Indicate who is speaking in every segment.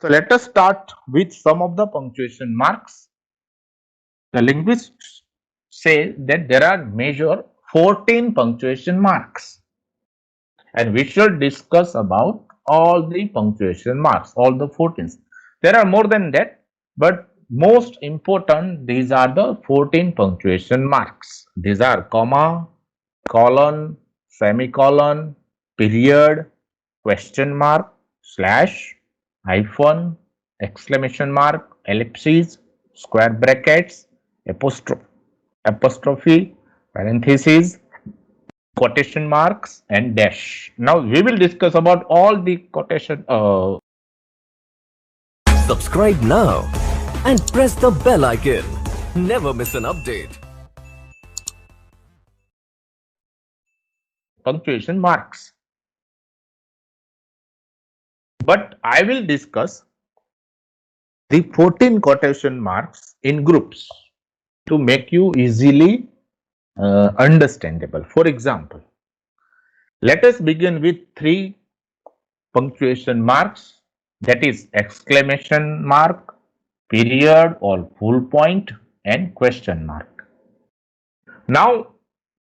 Speaker 1: So let us start with some of the punctuation marks. The linguists say that there are major 14 punctuation marks, and we should discuss about all the punctuation marks, all the 14. There are more than that, but most important, these are the 14 punctuation marks. These are comma, colon, semicolon, period, question mark, slash, hyphen, exclamation mark, ellipses, square brackets, apostrophe, parentheses, quotation marks, and dash. Now we will discuss about all the quotation
Speaker 2: Subscribe now and press the bell icon. Never miss an update.
Speaker 1: punctuation marks. But I will discuss the 14 quotation marks in groups to make you easily understandable. For example, let us begin with 3 punctuation marks, that is exclamation mark, period or full point, and question mark. Now,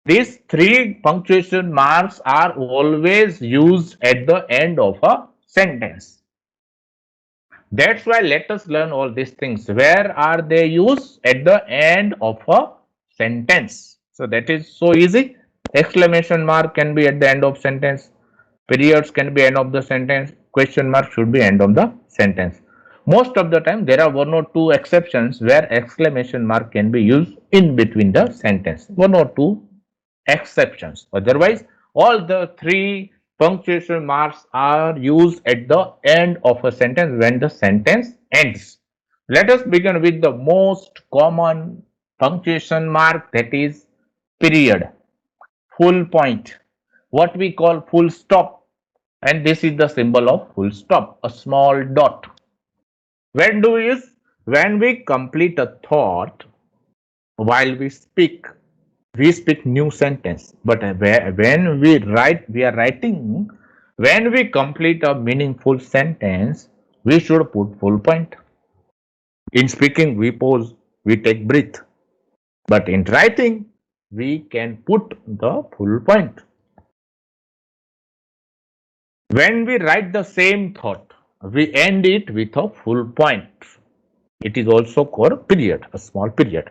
Speaker 1: these 3 punctuation marks are always used at the end of a sentence. That's why let us learn all these things. Where are they used? At the end of a sentence. So that is so easy. Exclamation mark can be at the end of sentence. Periods can be end of the sentence. Question mark should be end of the sentence. Most of the time there are 1 or 2 exceptions where exclamation mark can be used in between the sentence. 1 or 2 exceptions. Otherwise, all the 3 punctuation marks are used at the end of a sentence when the sentence ends. Let us begin with the most common punctuation mark, that is period, full point, what we call full stop, and this is the symbol of full stop, a small dot. When do we use? When we complete a thought while we speak new sentence, but when we are writing, when we complete a meaningful sentence, we should put full point. In speaking we pause, we take breath, but in writing we can put the full point. When we write the same thought, we end it with a full point. It is also called period, a small period.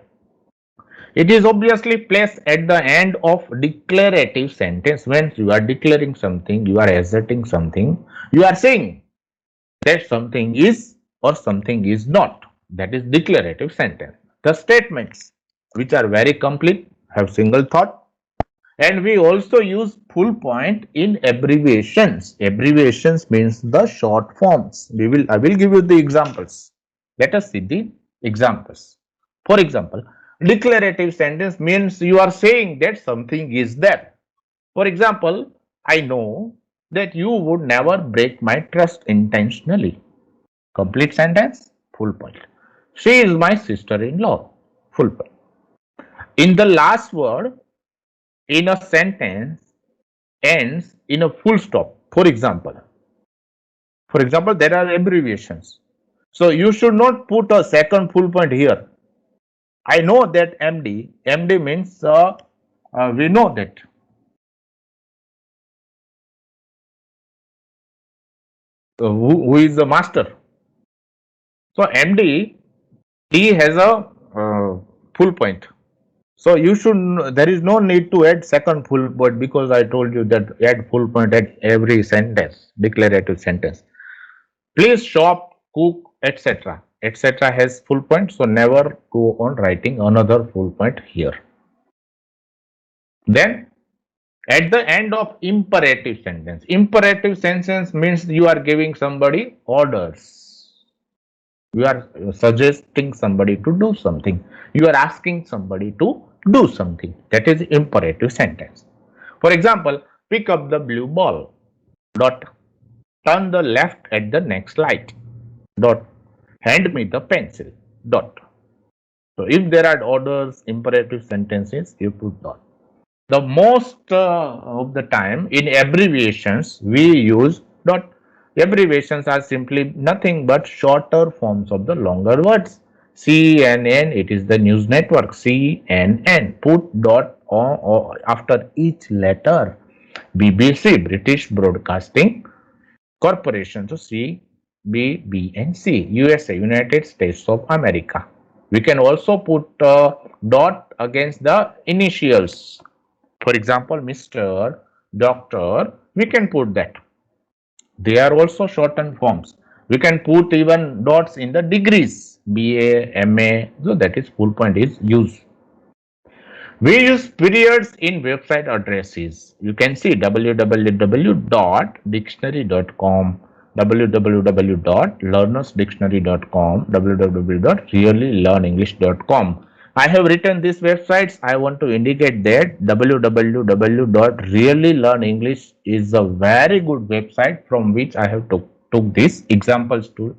Speaker 1: It is obviously placed at the end of declarative sentence. When you are declaring something, you are asserting something, you are saying that something is or something is not. That is declarative sentence. The statements which are very complete have single thought, and we also use full point in abbreviations. Abbreviations means the short forms. I will give you the examples. Let us see the examples. For example, declarative sentence means you are saying that something is there. For example, I know that you would never break my trust intentionally. Complete sentence, full point. She is my sister-in-law. Full point. In the last word in a sentence ends in a full stop. For example, there are abbreviations. So you should not put a second full point here. I know that MD. MD means we know that. Who is the master? So MD, he has a full point. So you should. There is no need to add second full point, because I told you that add full point at every sentence, declarative sentence. Please shop, cook, etc. etc. has full point. So never go on writing another full point here. Then at the end of imperative sentence means you are giving somebody orders. You are suggesting somebody to do something. You are asking somebody to do something. That is imperative sentence. For example, pick up the blue ball. Dot. Turn the left at the next light. Dot. Hand me the pencil. Dot. So if there are orders, imperative sentences, you put dot. The most of the time in abbreviations we use dot. Abbreviations are simply nothing but shorter forms of the longer words. CNN, it is the news network. CNN, put dot or after each letter. BBC, British Broadcasting Corporation. So C, B, B, and C. USA, United States of America. We can also put a dot against the initials. For example, Mr. Doctor, we can put that. They are also shortened forms. We can put even dots in the degrees. BA, MA, so that is full point is used. We use periods in website addresses. You can see www.dictionary.com, www.learnersdictionary.com, www.reallylearnenglish.com. I have written these websites. I want to indicate that www.reallylearnenglish is a very good website from which I have took these examples to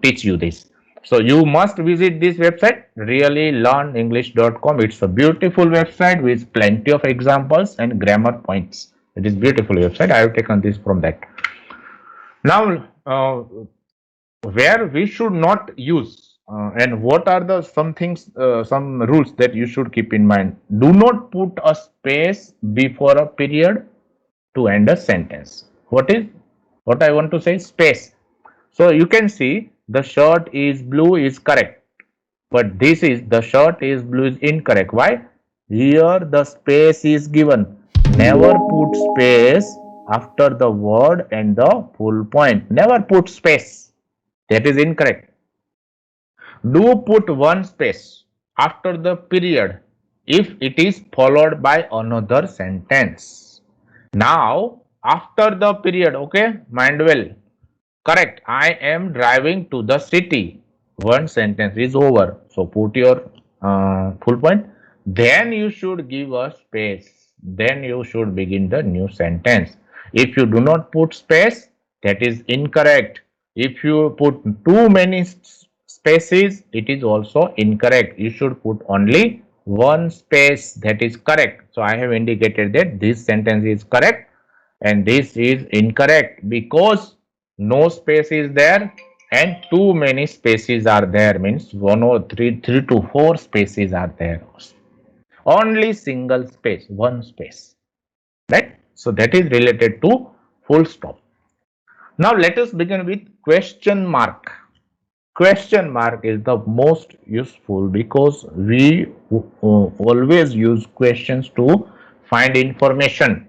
Speaker 1: teach you this. So you must visit this website reallylearnenglish.com. It's a beautiful website with plenty of examples and grammar points. It is beautiful website. I have taken this from that. Now, where we should not use and what are the some things, some rules that you should keep in mind. Do not put a space before a period to end a sentence. What I want to say? Space. So you can see the shirt is blue is correct, but this is the shirt is blue is incorrect. Why? Here the space is given. Never put space after the word and the full point. Never put space. That is incorrect. Do put one space after the period if it is followed by another sentence. Now, after the period, okay, mind well. Correct. I am driving to the city. One sentence is over. So put your full point. Then you should give a space. Then you should begin the new sentence. If you do not put space, that is incorrect. If you put too many spaces, it is also incorrect. You should put only one space. That is correct. So I have indicated that this sentence is correct and this is incorrect because no space is there and too many spaces are there, means one or three to four spaces are there. Only single space, one space, right? So that is related to full stop. Now let us begin with question mark. Question mark is the most useful because we always use questions to find information.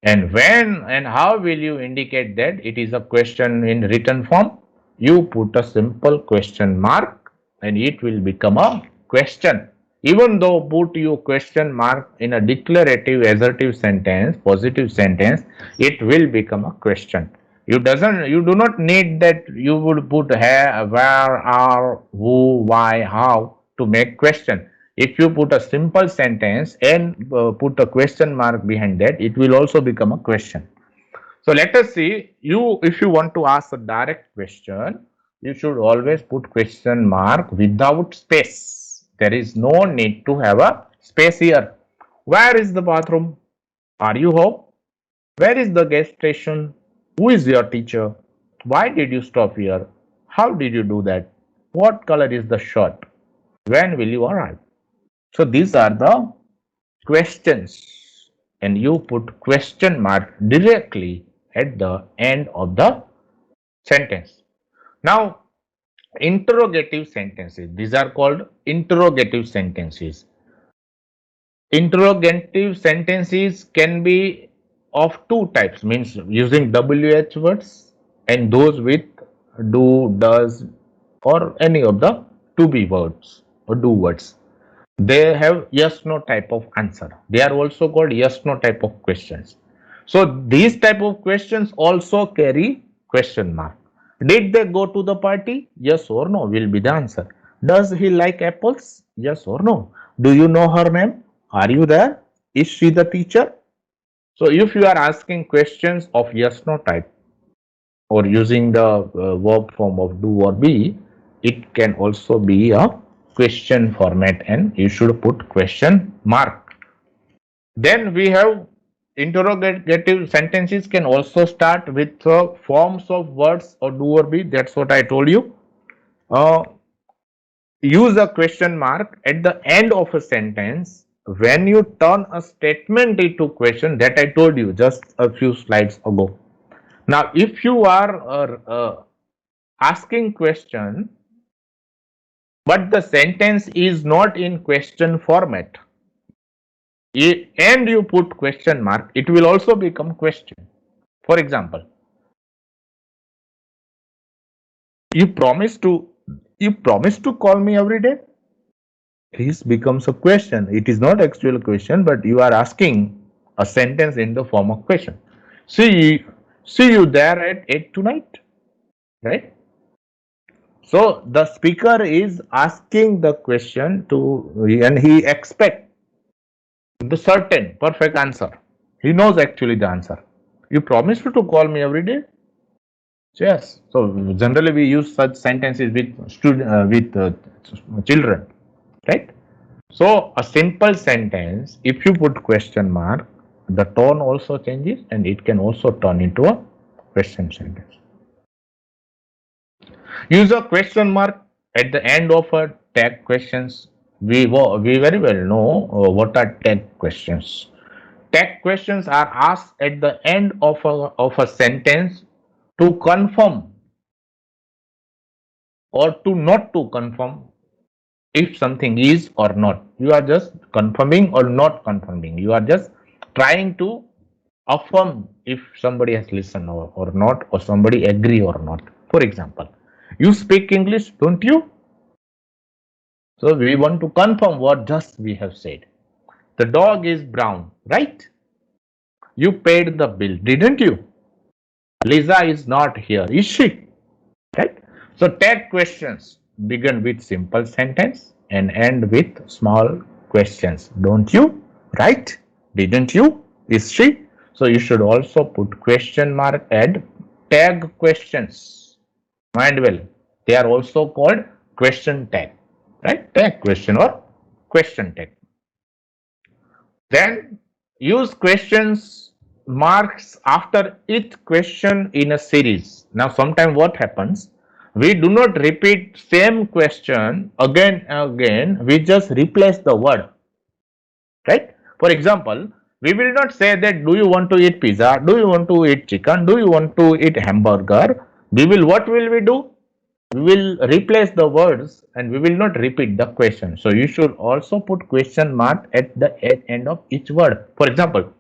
Speaker 1: And when and how will you indicate that it is a question in written form? You put a simple question mark and it will become a question. Even though put your question mark in a declarative assertive sentence, positive sentence, it will become a question. You do not need that you would put where, are, who, why, how to make question. If you put a simple sentence and put a question mark behind that, it will also become a question. So let us see, if you want to ask a direct question, you should always put question mark without space. There is no need to have a space here. Where is the bathroom? Are you home? Where is the gas station? Who is your teacher? Why did you stop here? How did you do that? What color is the shirt? When will you arrive? So these are the questions and you put question mark directly at the end of the sentence. Now, interrogative sentences. These are called interrogative sentences. Interrogative sentences can be of two types, means using WH words and those with do, does, or any of the to be words or do words. They have yes no type of answer. They are also called yes no type of questions. So these type of questions also carry question mark. Did they go to the party? Yes or no will be the answer. Does he like apples? Yes or no. Do you know her name? Are you there? Is she the teacher? So if you are asking questions of yes no type or using the verb form of do or be, it can also be a question format and you should put question mark. Then we have interrogative sentences can also start with forms of words or do or be. That's what I told you. Use a question mark at the end of a sentence when you turn a statement into question, that I told you just a few slides ago. Now, if you are asking question, but the sentence is not in question format, and you put question mark, it will also become question. For example, you promise to call me every day. This becomes a question. It is not actual question, but you are asking a sentence in the form of question. See you there at 8 tonight, right? So the speaker is asking the question and he expects the certain perfect answer. He knows actually the answer. You promise to call me every day? Yes. So generally we use such sentences with children, right? So a simple sentence, if you put question mark, the tone also changes and it can also turn into a question sentence. Use a question mark at the end of a tag questions. We very well know what are tag questions. Tag questions are asked at the end of a sentence to confirm or to not to confirm if something is or not. You are just confirming or not confirming. You are just trying to affirm if somebody has listened or not, or somebody agree or not. For example, you speak English, don't you? So we want to confirm what just we have said. The dog is brown, right? You paid the bill, didn't you? Lisa is not here, is she? Right? So tag questions begin with simple sentence and end with small questions. Don't you? Right? Didn't you? Is she? So you should also put question mark and tag questions. Mind well, they are also called question tag. Right? Tag question or question tag. Then use questions marks after each question in a series. Now sometimes what happens, we do not repeat same question again and again, we just replace the word, right? For example, we will not say that do you want to eat pizza, do you want to eat chicken, do you want to eat hamburger. What will we do? We will replace the words and we will not repeat the question. So you should also put question mark at the end of each word. For example,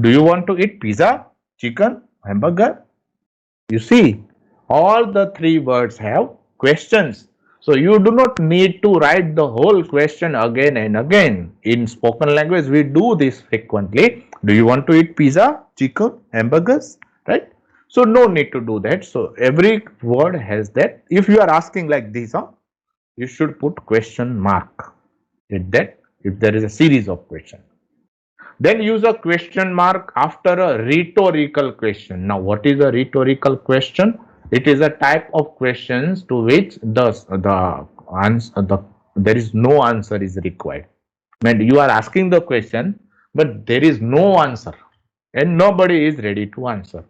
Speaker 1: do you want to eat pizza, chicken, hamburger? You see, all the three words have questions. So you do not need to write the whole question again and again. In spoken language, we do this frequently. Do you want to eat pizza, chicken, hamburgers? Right? So no need to do that. So every word has that. If you are asking like this, you should put question mark with that if there is a series of questions. Then use a question mark after a rhetorical question. Now, what is a rhetorical question? It is a type of questions to which there is no answer is required. When you are asking the question, but there is no answer, and nobody is ready to answer.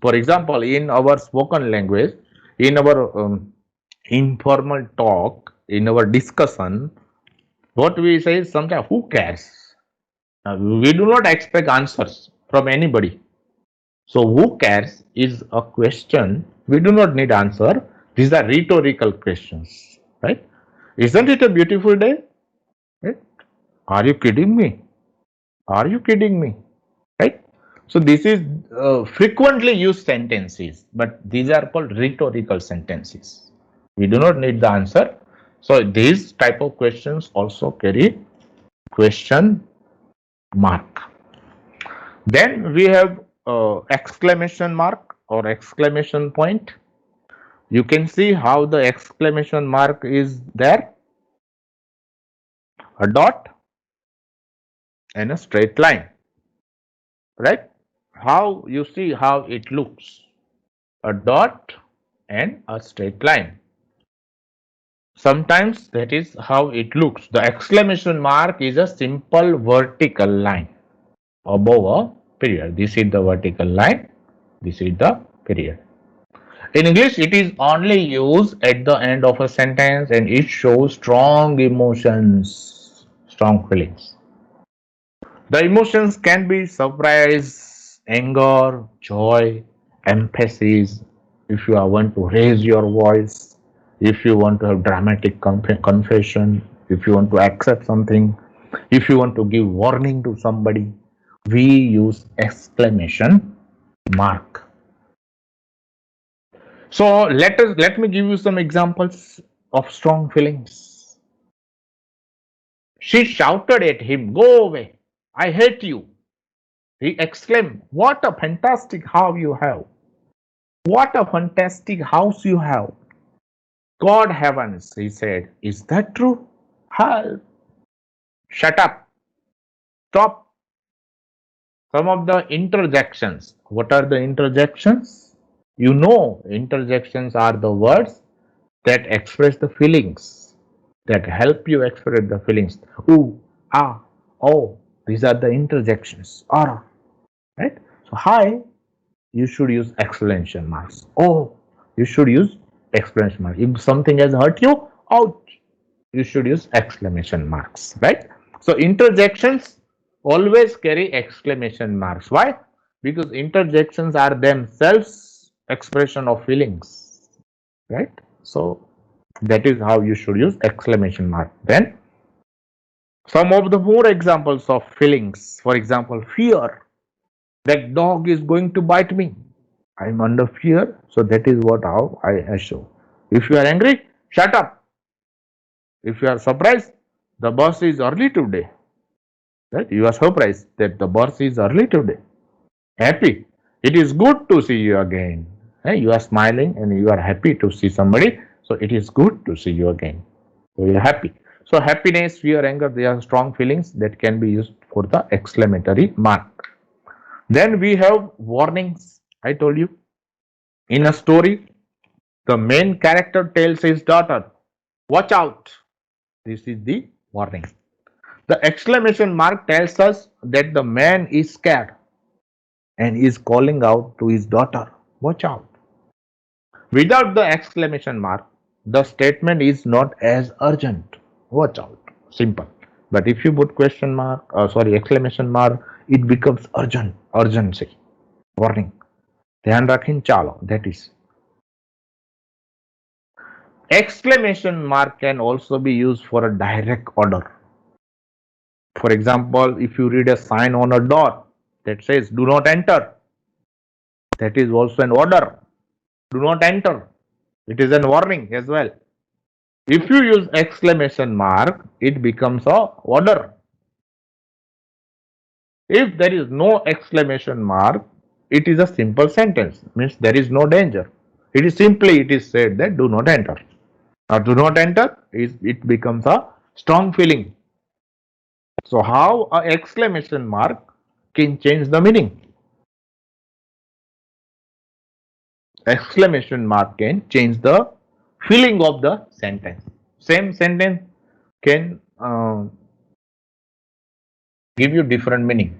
Speaker 1: For example, in our spoken language, in our informal talk, in our discussion, what we say is sometimes, who cares? We do not expect answers from anybody. So, who cares is a question. We do not need answer. These are rhetorical questions, right? Isn't it a beautiful day? Right? Are you kidding me? Are you kidding me? Right? So, this is frequently used sentences, but these are called rhetorical sentences. We do not need the answer. So, these type of questions also carry question mark. Then we have exclamation mark or exclamation point. You can see how the exclamation mark is there. A dot and a straight line. Right? How you see how it looks. A dot and a straight line. Sometimes that is how it looks. The exclamation mark is a simple vertical line above a period. This is the vertical line. This is the period. In English, it is only used at the end of a sentence and it shows strong emotions, strong feelings. The emotions can be surprise, anger, joy, emphasis. If you want to raise your voice, if you want to have dramatic confession, if you want to accept something, if you want to give warning to somebody, we use exclamation mark. So let me give you some examples of strong feelings. She shouted at him, "Go away! I hate you!" He exclaimed, "What a fantastic house you have! What a fantastic house you have! God heavens," he said, "is that true? Help! Shut up! Stop!" Some of the interjections. What are the interjections? You know, interjections are the words that express the feelings, that help you express the feelings. Ooh, ah, oh, these are the interjections. Or, right? So, hi, you should use exclamation marks. Oh, you should use exclamation marks. If something has hurt you, ouch, you should use exclamation marks, right? So, interjections always carry exclamation marks. Why? Because interjections are themselves expression of feelings, right? So, that is how you should use exclamation mark. Then some of the more examples of feelings, for example, fear. That dog is going to bite me. I am under fear, so that is what how I show. If you are angry, shut up. If you are surprised, the bus is early today. Right? You are surprised that the bus is early today. Happy. It is good to see you again. You are smiling and you are happy to see somebody. So it is good to see you again. So you are happy. So happiness, fear, anger, they are strong feelings that can be used for the exclamatory mark. Then we have warnings. I told you. In a story, the main character tells his daughter, "Watch out." This is the warning. The exclamation mark tells us that the man is scared and is calling out to his daughter, "Watch out." Without the exclamation mark, the statement is not as urgent. Watch out. Simple. But if you put question mark, exclamation mark, it becomes urgent, urgency, warning. ध्यान रखें चालो. That is. Exclamation mark can also be used for a direct order. For example, if you read a sign on a door that says "Do not enter," that is also an order. Do not enter. It is a warning as well. If you use exclamation mark, it becomes a order. If there is no exclamation mark, it is a simple sentence. Means there is no danger. It is said that do not enter. Now do not enter it becomes a strong feeling. So how a exclamation mark can change the meaning? Exclamation mark can change the feeling of the sentence. Same sentence can give you different meaning.